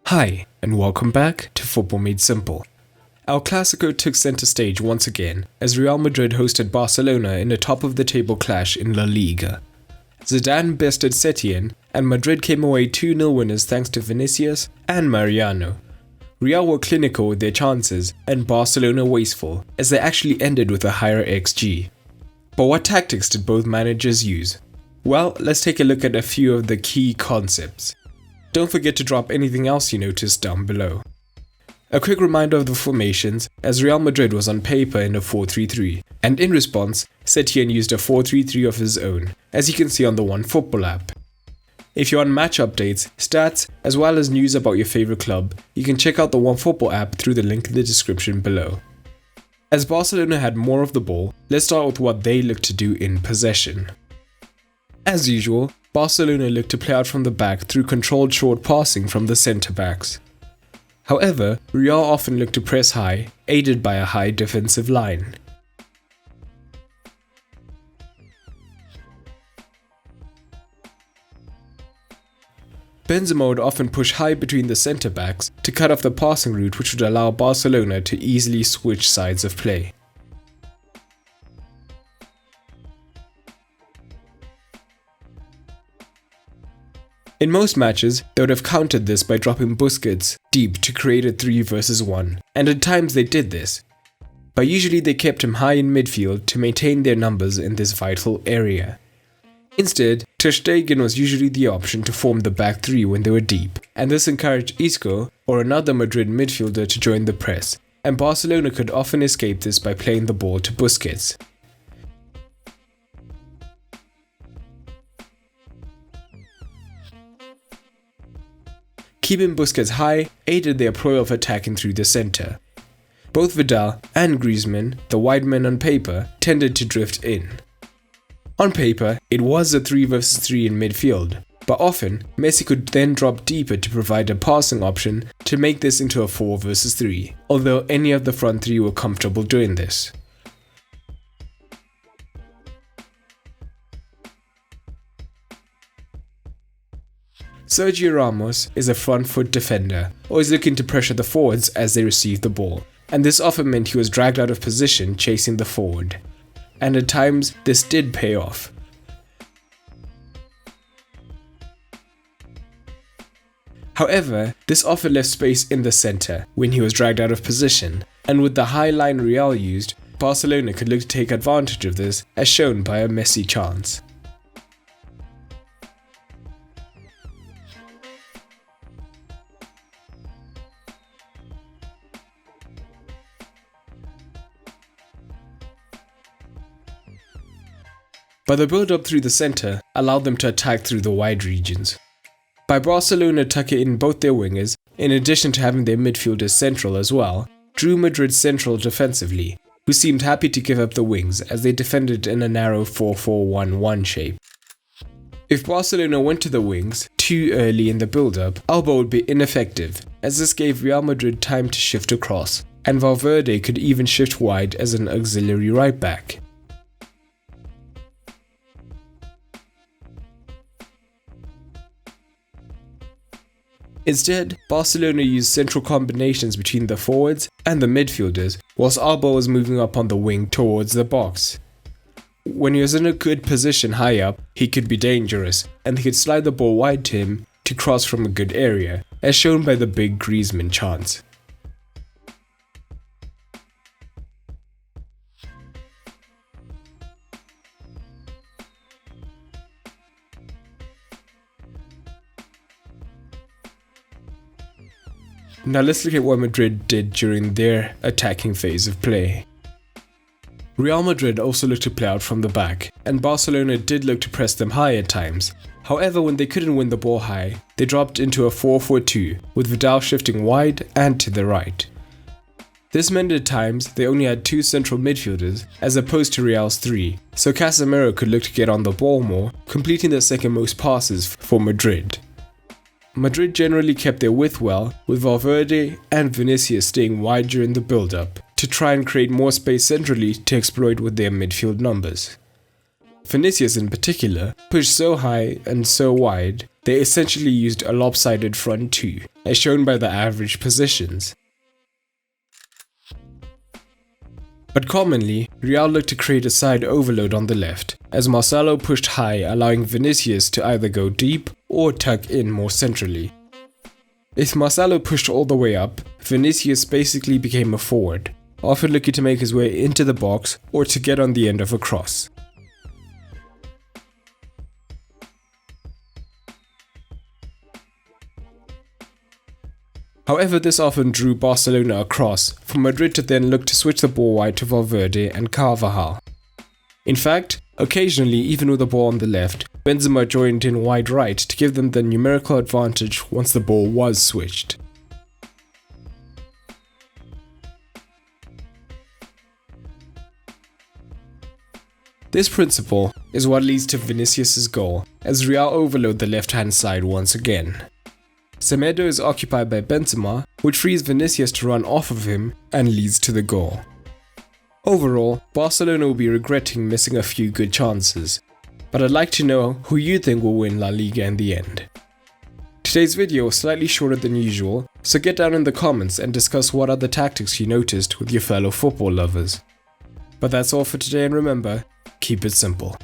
Hi, and welcome back to Football Made Simple. El Clasico took center stage once again as Real Madrid hosted Barcelona in a top-of-the-table clash in La Liga. Zidane bested Setien, and Madrid came away 2-0 winners thanks to Vinicius and Mariano. Real were clinical with their chances and Barcelona wasteful, as they actually ended with a higher XG. But what tactics did both managers use? Well, let's take a look at a few of the key concepts. Don't forget to drop anything else you noticed down below. A quick reminder of the formations, as Real Madrid was on paper in a 4-3-3, and in response, Setien used a 4-3-3 of his own, as you can see on the OneFootball app. If you want match updates, stats, as well as news about your favorite club, you can check out the OneFootball app through the link in the description below. As Barcelona had more of the ball, let's start with what they looked to do in possession. As usual, Barcelona looked to play out from the back through controlled short passing from the centre-backs. However, Real often looked to press high, aided by a high defensive line. Benzema would often push high between the centre-backs to cut off the passing route, which would allow Barcelona to easily switch sides of play. In most matches, they would have countered this by dropping Busquets deep to create a 3 versus 1, and at times they did this. But usually they kept him high in midfield to maintain their numbers in this vital area. Instead, Ter Stegen was usually the option to form the back 3 when they were deep, and this encouraged Isco or another Madrid midfielder to join the press, and Barcelona could often escape this by playing the ball to Busquets. Keeping Busquets high aided their ploy of attacking through the centre. Both Vidal and Griezmann, the wide men on paper, tended to drift in. On paper, it was a 3 versus 3 in midfield, but often Messi could then drop deeper to provide a passing option to make this into a 4 versus 3, although any of the front 3 were comfortable doing this. Sergio Ramos is a front foot defender, always looking to pressure the forwards as they receive the ball, and this often meant he was dragged out of position chasing the forward. And at times, this did pay off. However, this often left space in the centre when he was dragged out of position, and with the high line Real used, Barcelona could look to take advantage of this, as shown by a Messi chance. But the build-up through the centre allowed them to attack through the wide regions. By Barcelona tucking in both their wingers, in addition to having their midfielders central as well, drew Madrid central defensively, who seemed happy to give up the wings as they defended in a narrow 4-4-1-1 shape. If Barcelona went to the wings too early in the build-up, Alba would be ineffective, as this gave Real Madrid time to shift across, and Valverde could even shift wide as an auxiliary right-back. Instead, Barcelona used central combinations between the forwards and the midfielders, whilst Alba was moving up on the wing towards the box. When he was in a good position high up, he could be dangerous, and they could slide the ball wide to him to cross from a good area, as shown by the big Griezmann chance. Now let's look at what Madrid did during their attacking phase of play. Real Madrid also looked to play out from the back, and Barcelona did look to press them high at times. However, when they couldn't win the ball high, they dropped into a 4-4-2, with Vidal shifting wide and to the right. This meant at times they only had 2 central midfielders as opposed to Real's 3, so Casemiro could look to get on the ball more, completing the second most passes for Madrid. Madrid generally kept their width well, with Valverde and Vinicius staying wide during the build-up, to try and create more space centrally to exploit with their midfield numbers. Vinicius in particular pushed so high and so wide They essentially used a lopsided front two, as shown by the average positions. But commonly, Real looked to create a side overload on the left, as Marcelo pushed high, allowing Vinicius to either go deep or tuck in more centrally. If Marcelo pushed all the way up, Vinicius basically became a forward, often looking to make his way into the box or to get on the end of a cross. However, this often drew Barcelona across, for Madrid to then look to switch the ball wide to Valverde and Carvajal. In fact, occasionally, even with the ball on the left, Benzema joined in wide right to give them the numerical advantage once the ball was switched. This principle is what leads to Vinicius' goal, as Real overload the left-hand side once again. Semedo is occupied by Benzema, which frees Vinicius to run off of him and leads to the goal. Overall, Barcelona will be regretting missing a few good chances, but I'd like to know who you think will win La Liga in the end. Today's video was slightly shorter than usual, so get down in the comments and discuss what other tactics you noticed with your fellow football lovers. But that's all for today, and remember, keep it simple.